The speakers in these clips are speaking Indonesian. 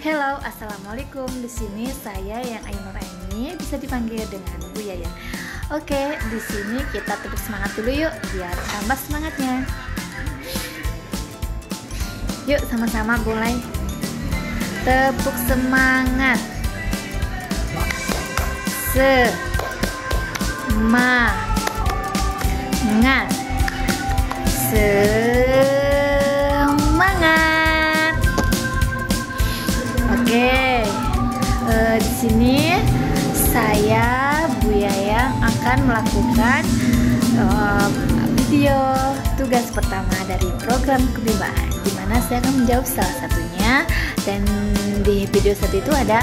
Halo, assalamualaikum. Di sini saya yang Ainur Aini, bisa dipanggil dengan Bu Yaya. Oke, di sini kita tepuk semangat dulu yuk, biar tambah semangatnya. Yuk sama-sama mulai. Tepuk semangat. Semangat. Semangat. Oke, di sini saya Bu Yayang akan melakukan video tugas pertama dari program kebimbaan, di mana saya akan menjawab salah satunya, dan di video satu itu ada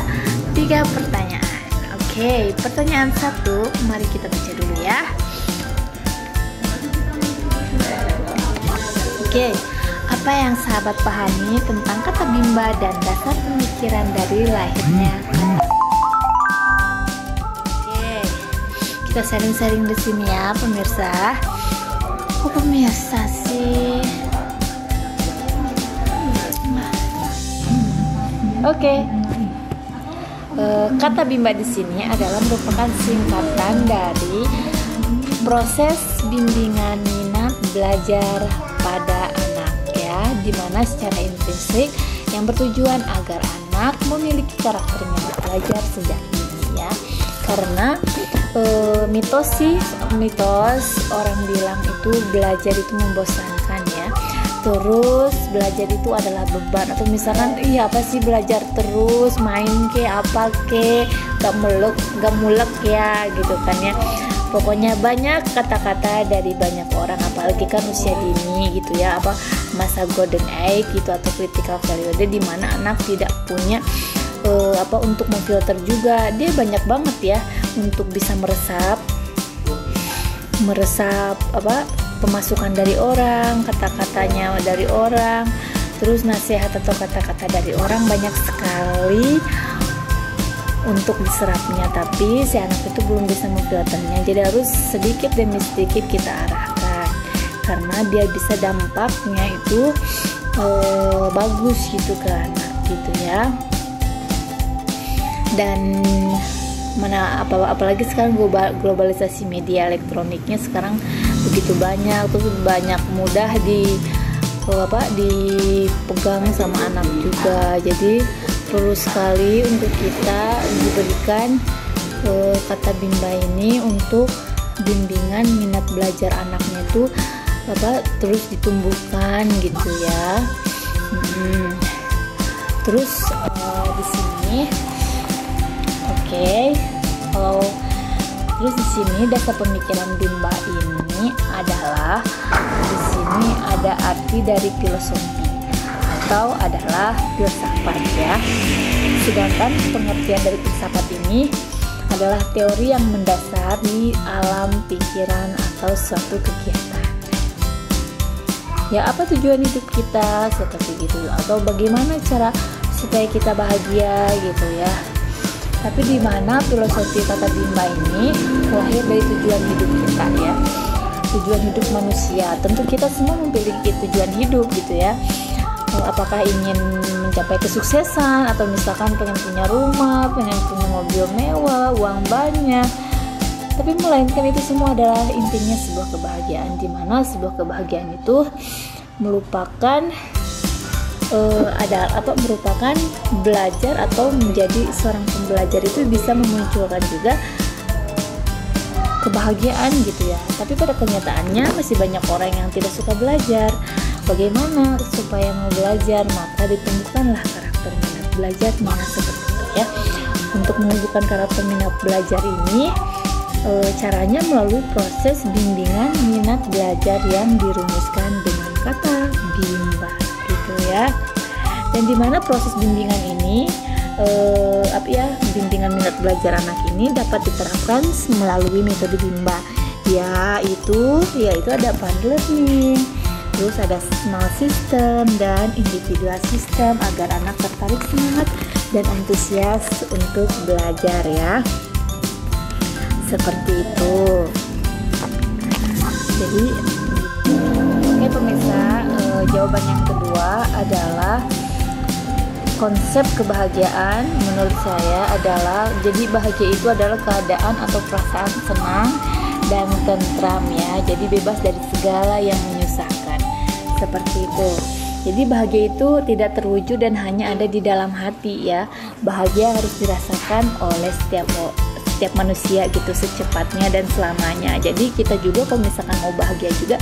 3 pertanyaan. Oke, pertanyaan 1, mari kita baca dulu ya. Oke, apa yang sahabat pahami tentang kata bimba dan dasar pemikiran dari lahirnya kata? Oke, kita sharing-sharing di sini ya, pemirsa. Kok pemirsa sih? Oke, kata bimba di sini adalah merupakan singkatan dari proses bimbingan minat belajar pada anak ya, dimana secara intrinsik yang bertujuan agar anak memiliki karakter minat belajar sejak dini ya. Karena mitos orang bilang itu belajar itu membosankan ya, terus belajar itu adalah beban, atau misalkan iya apa sih belajar terus main ke apa ke gak mulek ya gitu kan ya. Pokoknya banyak kata-kata dari banyak orang, apalagi kan usia dini gitu ya, apa masa golden age gitu atau critical period, di mana anak tidak punya untuk memfilter juga. Dia banyak banget ya untuk bisa meresap pemasukan dari orang, kata-katanya dari orang, terus nasihat atau kata-kata dari orang banyak sekali untuk diserapnya, tapi si anak itu belum bisa memfilternya. Jadi harus sedikit demi sedikit kita arahkan, karena dia bisa dampaknya itu bagus gitu ke anak gitu ya. Dan apalagi sekarang globalisasi media elektroniknya sekarang begitu banyak, terus banyak mudah dipegang sama anak juga. Jadi perlu sekali untuk kita diberikan kata bimba ini untuk bimbingan minat belajar anaknya itu terus ditumbuhkan gitu ya. Terus di sini terus di sini dasar pemikiran bimba ini adalah, di sini ada arti dari filosofi atau adalah filsafat ya. Sedangkan pengertian dari filsafat ini adalah teori yang mendasar di alam pikiran atau suatu kegiatan. Ya, apa tujuan hidup kita seperti itu, atau bagaimana cara supaya kita bahagia gitu ya. Tapi di mana filosofi kata bimba ini lahir dari tujuan hidup kita ya. Tujuan hidup manusia. Tentu kita semua memiliki tujuan hidup gitu ya. Apakah ingin mencapai kesuksesan, atau misalkan pengen punya rumah, pengen punya mobil mewah, uang banyak. Tapi melainkan itu semua adalah intinya sebuah kebahagiaan, di mana sebuah kebahagiaan itu merupakan merupakan belajar atau menjadi seorang pembelajar itu bisa memunculkan juga kebahagiaan gitu ya. Tapi pada kenyataannya masih banyak orang yang tidak suka belajar. Bagaimana supaya mau belajar? Maka ditumbuhkanlah karakter minat belajarnya seperti itu ya. Untuk menumbuhkan karakter minat belajar ini caranya melalui proses bimbingan minat belajar yang dirumuskan dengan kata bimba gitu ya. Dan dimana proses bimbingan ini bimbingan minat belajar anak ini dapat diterapkan melalui metode bimba, yaitu ada bundle learning, terus ada small system dan individual system, agar anak tertarik, semangat dan antusias untuk belajar ya. Seperti itu. Jadi pemirsa, jawaban yang kedua adalah konsep kebahagiaan menurut saya adalah, jadi bahagia itu adalah keadaan atau perasaan senang dan tentram ya, jadi bebas dari segala yang menyusahkan, seperti itu. Jadi bahagia itu tidak terwujud dan hanya ada di dalam hati ya. Bahagia harus dirasakan oleh setiap manusia gitu, secepatnya dan selamanya. Jadi kita juga kalau misalkan mau bahagia juga,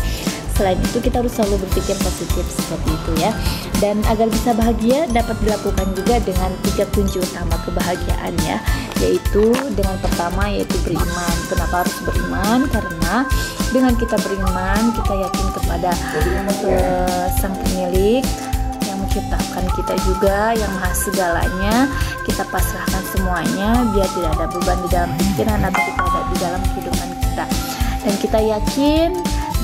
selain itu kita harus selalu berpikir positif, seperti itu ya. Dan agar bisa bahagia dapat dilakukan juga dengan 3 kunci utama kebahagiaan ya, yaitu dengan pertama yaitu beriman. Kenapa harus beriman? Karena dengan kita beriman, kita yakin kepada Sang Pemilik yang menciptakan kita juga, yang maha segalanya. Kita pasrahkan semuanya biar tidak ada beban di dalam pikiran atau kita ada di dalam kehidupan kita. Dan kita yakin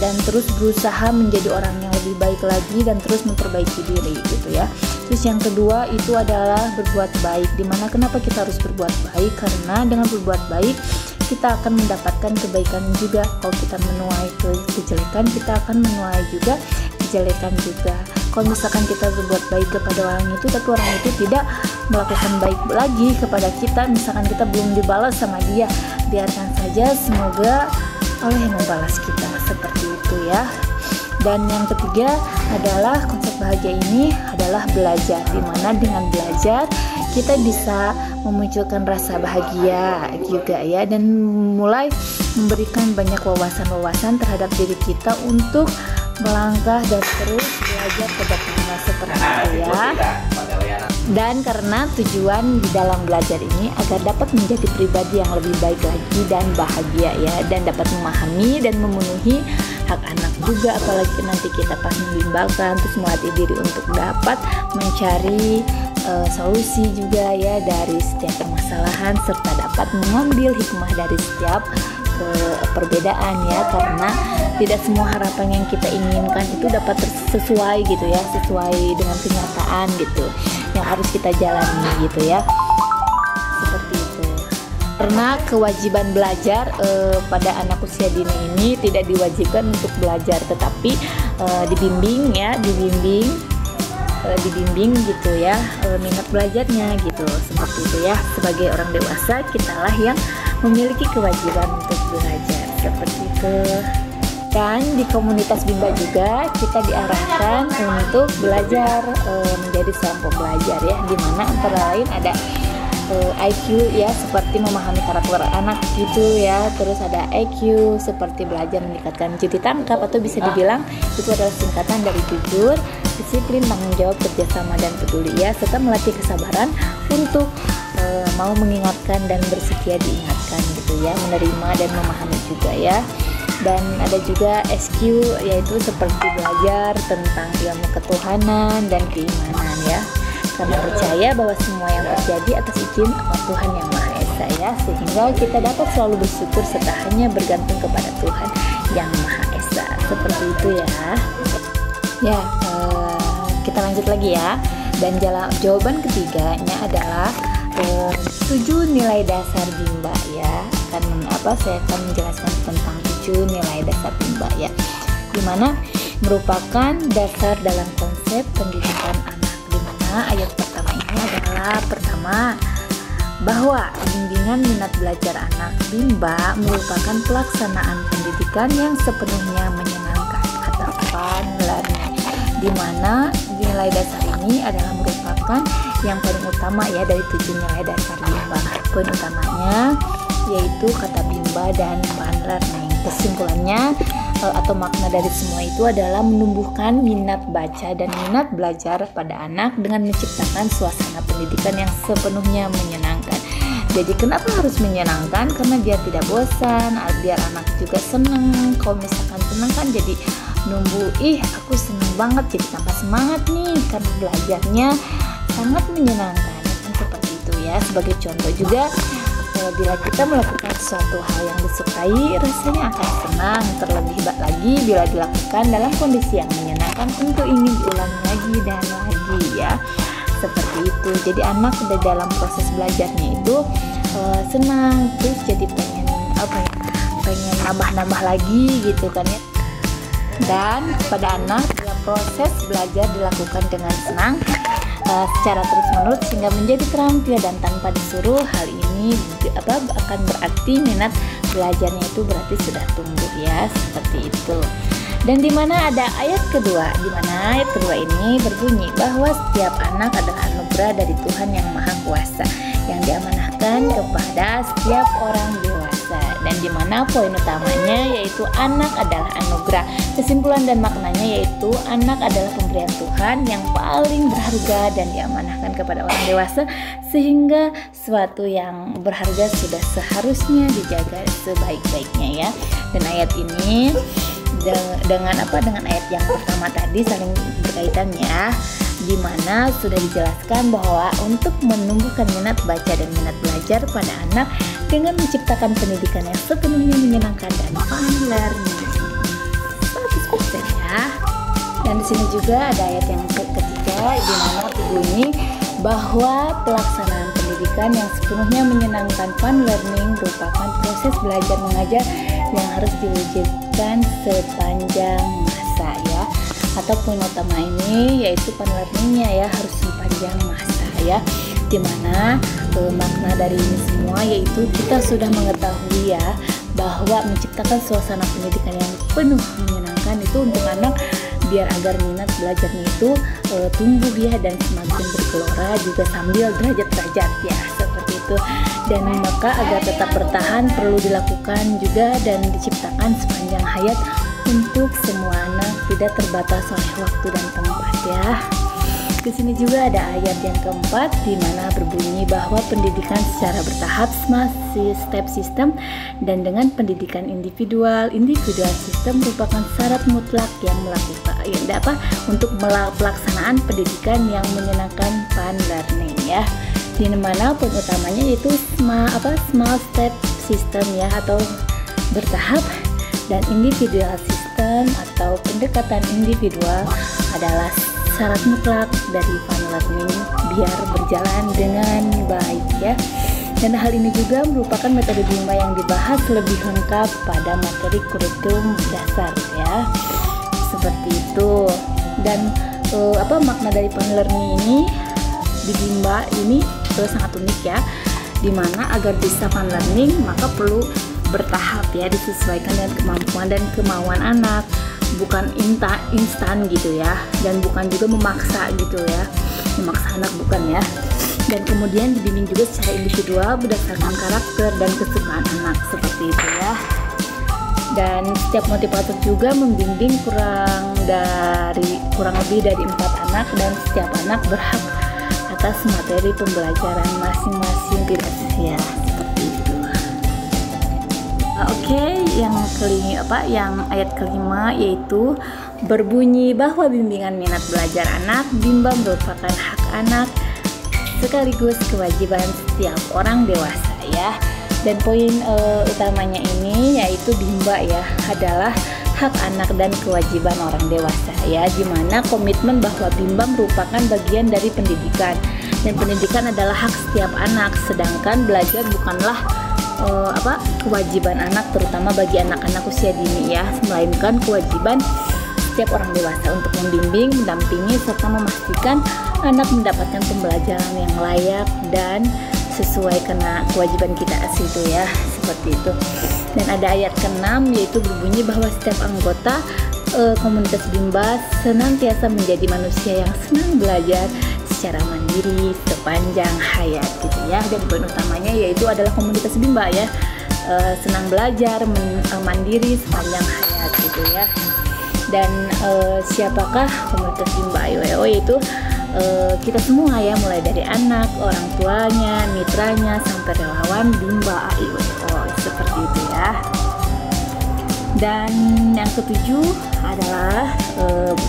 dan terus berusaha menjadi orang yang lebih baik lagi dan terus memperbaiki diri gitu ya. Terus yang kedua itu adalah berbuat baik. Dimana kenapa kita harus berbuat baik? Karena dengan berbuat baik kita akan mendapatkan kebaikan juga. Kalau kita menuai kejelekan, kita akan menuai juga kejelekan juga. Kalau misalkan kita berbuat baik kepada orang itu, tapi orang itu tidak melakukan baik lagi kepada kita, misalkan kita belum dibalas sama dia, biarkan saja, semoga Allah yang membalas kita, seperti itu ya. Dan yang ketiga adalah konsep bahagia ini adalah belajar, dimana dengan belajar kita bisa memunculkan rasa bahagia juga ya, dan mulai memberikan banyak wawasan-wawasan terhadap diri kita untuk melangkah dan terus belajar ke depannya, seperti itu ya. Dan karena tujuan di dalam belajar ini agar dapat menjadi pribadi yang lebih baik lagi dan bahagia ya, dan dapat memahami dan memenuhi hak anak juga, apalagi nanti kita pas membimbalkan, terus melatih diri untuk dapat mencari solusi juga ya dari setiap permasalahan, serta dapat mengambil hikmah dari setiap perbedaan ya, karena tidak semua harapan yang kita inginkan itu dapat sesuai gitu ya, sesuai dengan kenyataan gitu yang harus kita jalani gitu ya, seperti itu. Karena kewajiban belajar pada anak usia dini ini tidak diwajibkan untuk belajar, tetapi dibimbing gitu ya, minat belajarnya gitu, seperti itu ya. Sebagai orang dewasa, kitalah yang memiliki kewajiban untuk belajar, seperti itu. Dan di komunitas Bimba juga kita diarahkan untuk belajar menjadi sekelompok belajar ya, dimana antara lain ada IQ ya, seperti memahami karakter anak gitu ya. Terus ada EQ seperti belajar meningkatkan cuti tangkap, atau bisa dibilang itu adalah singkatan dari jujur, disiplin, tanggung jawab, kerjasama, dan peduli ya, serta melatih kesabaran untuk mau mengingatkan dan bersedia diingatkan gitu ya, menerima dan memahami juga ya. Dan ada juga SQ, yaitu seperti belajar tentang ilmu ketuhanan dan keimanan ya, karena percaya bahwa semua yang terjadi atas izin Tuhan yang Maha Esa ya, sehingga kita dapat selalu bersyukur serta hanya bergantung kepada Tuhan yang Maha Esa, seperti itu ya. Kita lanjut lagi ya. Dan jawaban ketiganya adalah 7 nilai dasar Bimba ya. Saya akan menjelaskan tentang 7 nilai dasar Bimba ya, dimana merupakan dasar dalam konsep pendidikan anak. Dimana ayat pertama ini adalah bahwa bimbingan minat belajar anak Bimba merupakan pelaksanaan pendidikan yang sepenuhnya menyenangkan atau fun learning, dimana nilai dasar ini adalah merupakan yang paling utama ya dari 7 nilai dasar Bimba. Poin utamanya yaitu kata Bimba dan fun learning. Kesimpulannya atau makna dari semua itu adalah menumbuhkan minat baca dan minat belajar pada anak dengan menciptakan suasana pendidikan yang sepenuhnya menyenangkan. Jadi kenapa harus menyenangkan? Karena biar tidak bosan, biar anak juga senang. Kalau misalkan senang kan jadi aku senang banget, jadi tambah semangat nih karena belajarnya sangat menyenangkan. Seperti itu ya. Sebagai contoh juga, bila kita melakukan suatu hal yang disukai, rasanya akan senang. Terlebih lagi bila dilakukan dalam kondisi yang menyenangkan, tentu ingin diulang lagi dan lagi ya, seperti itu. Jadi anak udah dalam proses belajarnya itu senang, terus jadi pengen nambah-nambah lagi gitu kan ya. Dan pada anak, bila proses belajar dilakukan dengan senang, secara terus-menerus sehingga menjadi terampil dan tanpa disuruh. Hal ini akan berarti minat belajarnya itu berarti sudah tumbuh ya, seperti itu. Dan di mana ada ayat kedua, di mana ayat kedua ini berbunyi bahwa setiap anak adalah anugerah dari Tuhan yang Maha Kuasa yang diamanahkan kepada setiap orang dewasa. Dan di mana poin utamanya yaitu anak adalah anugerah. Kesimpulan dan maknanya yaitu anak adalah pemberian Tuhan yang paling berharga dan diamanahkan kepada orang dewasa, sehingga suatu yang berharga sudah seharusnya dijaga sebaik-baiknya ya. Dan ayat ini dengan ayat yang pertama tadi saling berkaitan ya, di mana sudah dijelaskan bahwa untuk menumbuhkan minat baca dan minat belajar pada anak dengan menciptakan pendidikan yang sepenuhnya menyenangkan dan fun learning 100% ya. Dan di sini juga ada ayat yang ketiga di mana berbunyi bahwa pelaksanaan pendidikan yang sepenuhnya menyenangkan fun learning merupakan proses belajar mengajar yang harus diwujudkan sepanjang masa ya. Atau poin utama ini yaitu fun learningnya ya harus sepanjang masa ya, dimana makna dari ini semua yaitu kita sudah mengetahui ya bahwa menciptakan suasana pendidikan yang penuh menyenangkan itu untuk anak biar agar minat belajarnya itu tumbuh ya dan semakin bergelora juga sambil derajat-derajat ya, seperti itu. Dan maka agar tetap bertahan perlu dilakukan juga dan diciptakan sepanjang hayat untuk semua anak, tidak terbatas oleh waktu dan tempat ya. Kesini juga ada ayat yang keempat di mana berbunyi bahwa pendidikan secara bertahap masih step system dan dengan pendidikan individual sistem merupakan syarat mutlak yang untuk pelaksanaan pendidikan yang menyenangkan fun learning ya. Di mana poin utamanya yaitu small step system ya atau bertahap, dan individual system atau pendekatan individual adalah syarat mutlak dari fun learning biar berjalan dengan baik ya. Dan hal ini juga merupakan metode BIMBA yang dibahas lebih lengkap pada materi kurikulum dasar ya, seperti itu. Dan makna dari fun learning ini di BIMBA ini sangat unik ya, dimana agar bisa fun learning maka perlu bertahap ya, disesuaikan dengan kemampuan dan kemauan anak, bukan instan gitu ya, dan bukan juga memaksa gitu ya, memaksa anak bukan ya. Dan kemudian dibimbing juga secara individual berdasarkan karakter dan kesukaan anak, seperti itu ya. Dan setiap motivator juga membimbing kurang lebih dari 4 anak, dan setiap anak berhak atas materi pembelajaran masing-masing tidak sia, seperti itu. Oke, yang ayat kelima yaitu berbunyi bahwa bimbingan minat belajar anak BIMBA merupakan hak anak sekaligus kewajiban setiap orang dewasa ya. Dan poin utamanya ini yaitu BIMBA ya adalah hak anak dan kewajiban orang dewasa ya, dimana komitmen bahwa BIMBA merupakan bagian dari pendidikan dan pendidikan adalah hak setiap anak, sedangkan belajar bukanlah kewajiban anak terutama bagi anak-anak usia dini ya, melainkan kewajiban setiap orang dewasa untuk membimbing, mendampingi serta memastikan anak mendapatkan pembelajaran yang layak dan sesuai karena kewajiban kita situ ya, seperti itu. Dan ada ayat ke-6 yaitu berbunyi bahwa setiap anggota komunitas BIMBA senantiasa menjadi manusia yang senang belajar secara mandiri sepanjang hayat gitu ya. Dan poin utamanya yaitu adalah komunitas BIMBA ya, senang belajar, mandiri sepanjang hayat gitu ya. Dan siapakah komunitas BIMBA AIWO, yaitu kita semua ya, mulai dari anak, orang tuanya, mitranya, sampai relawan BIMBA AIWO, seperti itu ya. Dan yang ketujuh adalah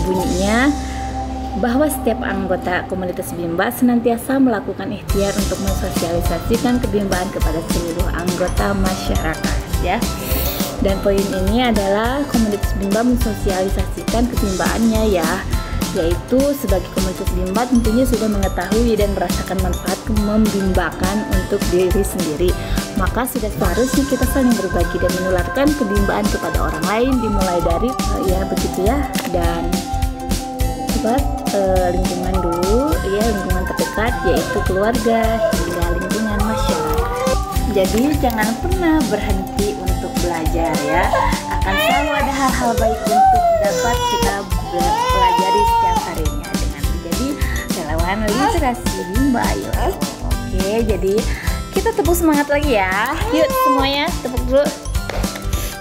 bunyinya bahwa setiap anggota komunitas BIMBA senantiasa melakukan ikhtiar untuk mensosialisasikan kebimbaan kepada seluruh anggota masyarakat ya. Dan poin ini adalah komunitas BIMBA mensosialisasikan kebimbaannya ya, yaitu sebagai komunitas BIMBA tentunya sudah mengetahui dan merasakan manfaat membimbakan untuk diri sendiri, maka sudah seharusnya kita saling berbagi dan menularkan kebimbaan kepada orang lain, dimulai dari ya begitu ya. Dan sobat, lingkungan dulu, ya, lingkungan terdekat yaitu keluarga hingga lingkungan masyarakat. Jadi jangan pernah berhenti untuk belajar ya. Akan selalu ada hal-hal baik untuk dapat kita pelajari setiap harinya dengan menjadi relawan literasi Bimba. Ayo. Oke, jadi kita tepuk semangat lagi ya. Yuk semuanya tepuk dulu.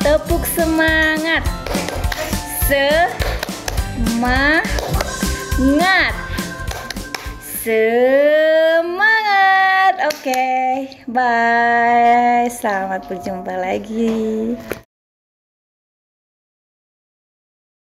Tepuk semangat. Semangat. Oke, bye. Selamat berjumpa lagi.